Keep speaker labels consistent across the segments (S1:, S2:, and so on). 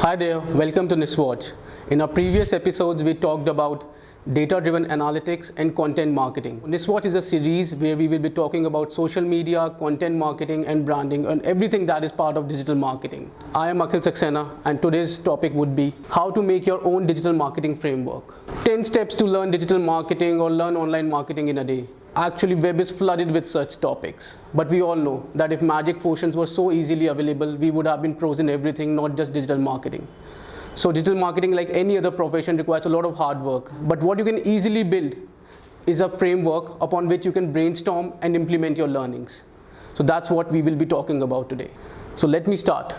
S1: Hi there, welcome to NISWatch. In our previous episodes, we talked about data-driven analytics and content marketing. NISWatch is a series where we will be talking about social media, content marketing and branding and everything that is part of digital marketing. I am Akhil Saxena and today's topic would be how to make your own digital marketing framework. 10 steps to learn digital marketing or learn online marketing in a day. Actually, web is flooded with such topics, but we all know that if magic potions were so easily available, we would have been pros in everything, not just digital marketing. So digital marketing, like any other profession, requires a lot of hard work, but what you can easily build is a framework upon which you can brainstorm and implement your learnings. So that's what we will be talking about today. So let me start.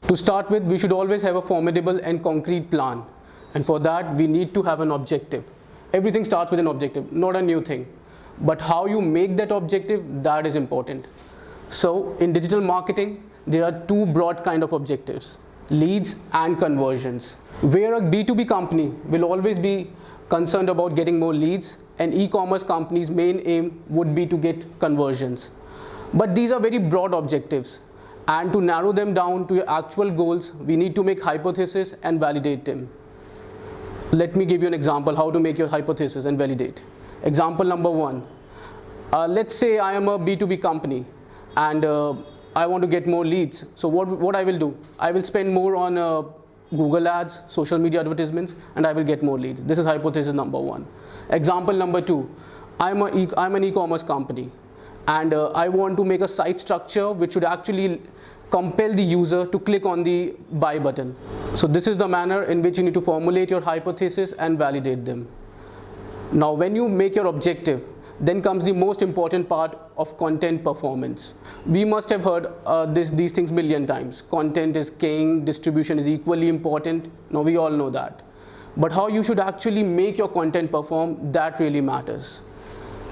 S1: To start with, we should always have a formidable and concrete plan, and for that we need to have an objective. Everything starts with an objective, not a new thing. But how you make that objective, that is important. So in digital marketing, there are two broad kind of objectives, leads and conversions. Where a B2B company will always be concerned about getting more leads, and e-commerce company's main aim would be to get conversions. But these are very broad objectives. And to narrow them down to your actual goals, we need to make hypotheses and validate them. Let me give you an example how to make your hypothesis and validate. Example number one. Let's say I am a B2B company and I want to get more leads. So what I will do? I will spend more on Google ads, social media advertisements, and I will get more leads. This is hypothesis number one. Example number two. I'm an e-commerce company and I want to make a site structure which should actually compel the user to click on the buy button. So this is the manner in which you need to formulate your hypothesis and validate them. Now when you make your objective, then comes the most important part of content performance. We must have heard these things million times. Content is king, distribution is equally important. Now we all know that. But how you should actually make your content perform, that really matters.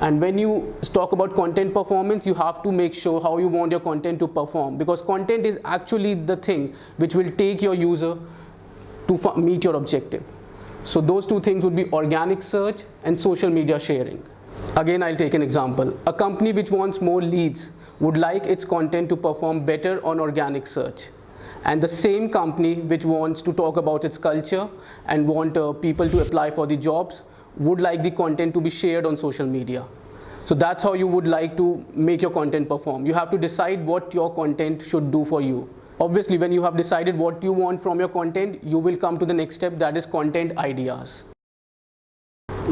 S1: And when you talk about content performance, you have to make sure how you want your content to perform, because content is actually the thing which will take your user to meet your objective. So those two things would be organic search and social media sharing. Again, I'll take an example. A company which wants more leads would like its content to perform better on organic search. And the same company which wants to talk about its culture and want people to apply for the jobs would like the content to be shared on social media. So that's how you would like to make your content perform. You have to decide what your content should do for you. Obviously, when you have decided what you want from your content, you will come to the next step, that is content ideas.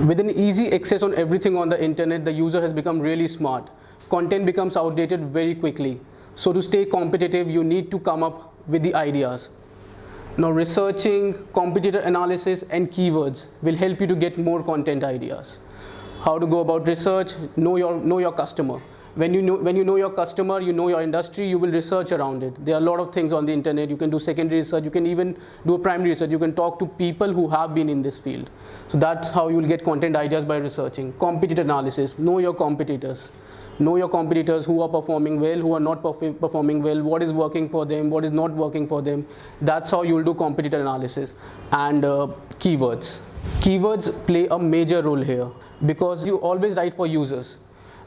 S1: With an easy access on everything on the internet, the user has become really smart. Content becomes outdated very quickly. So to stay competitive, you need to come up with the ideas. Now researching, competitor analysis and keywords will help you to get more content ideas. How to go about research? Know your customer. When you know your customer, you know your industry, you will research around it. There are a lot of things on the internet. You can do secondary research, you can even do a primary research, you can talk to people who have been in this field. So that's how you will get content ideas, by researching. Competitor analysis, know your competitors. Know your competitors, who are performing well, who are not performing well, what is working for them, what is not working for them. That's how you will do competitor analysis. And keywords. Keywords play a major role here because you always write for users.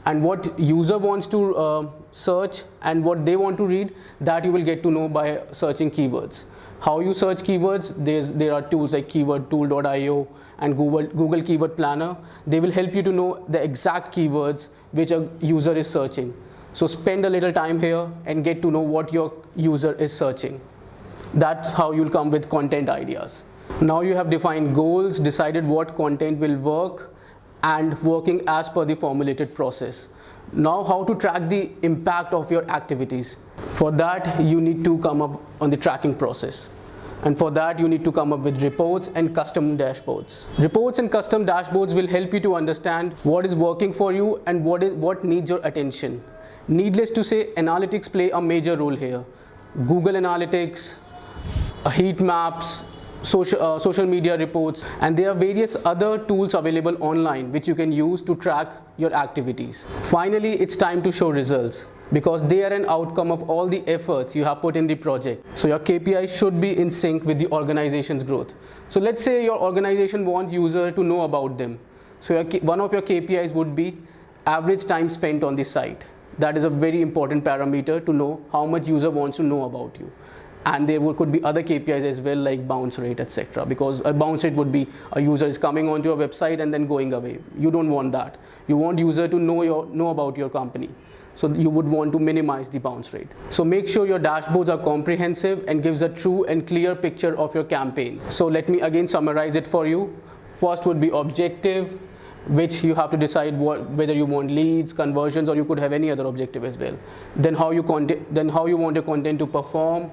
S1: And what user wants to search and what they want to read, that you will get to know by searching keywords. How you search keywords, there are tools like keywordtool.io and Google Keyword Planner. They will help you to know the exact keywords which a user is searching. So spend a little time here and get to know what your user is searching. That's how you'll come with content ideas. Now you have defined goals, decided what content will work, and working as per the formulated process. Now how to track the impact of your activities. For that, you need to come up on the tracking process. And for that, you need to come up with reports and custom dashboards. Reports and custom dashboards will help you to understand what is working for you and what needs your attention. Needless to say, analytics play a major role here. Google Analytics, heat maps, social media reports, and there are various other tools available online which you can use to track your activities. Finally, it's time to show results because they are an outcome of all the efforts you have put in the project. So your KPIs should be in sync with the organization's growth. So let's say your organization wants users to know about them. So one of your KPIs would be average time spent on the site. That is a very important parameter to know how much user wants to know about you. And there could be other KPIs as well, like bounce rate, etc. Because a bounce rate would be a user is coming onto your website and then going away. You don't want that. You want user to know about your company. So you would want to minimize the bounce rate. So make sure your dashboards are comprehensive and gives a true and clear picture of your campaigns. So let me again summarize it for you. First would be objective, which you have to decide whether you want leads, conversions, or you could have any other objective as well. Then how you want your content to perform.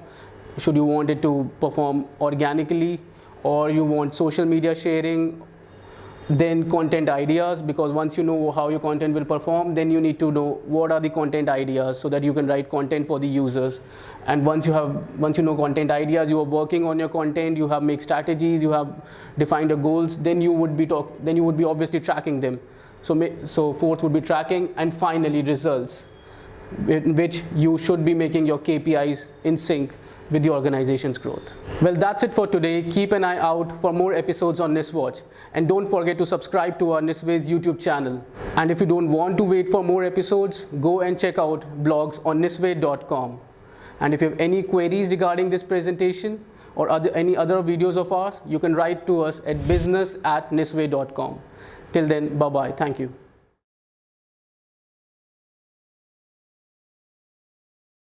S1: Should you want it to perform organically, or you want social media sharing? Then content ideas, because once you know how your content will perform, then you need to know what are the content ideas so that you can write content for the users. And once you know content ideas, you are working on your content, you have made strategies, you have defined your goals, then you would be obviously tracking them. So fourth would be tracking, and finally results, in which you should be making your KPIs in sync with the organization's growth. Well, that's it for today. Keep an eye out for more episodes on NISWatch, and don't forget to subscribe to our NISWay's YouTube channel. And if you don't want to wait for more episodes, go and check out blogs on nisway.com. And if you have any queries regarding this presentation or any other videos of ours, you can write to us at business@nisway.com. Till then, bye-bye. Thank you.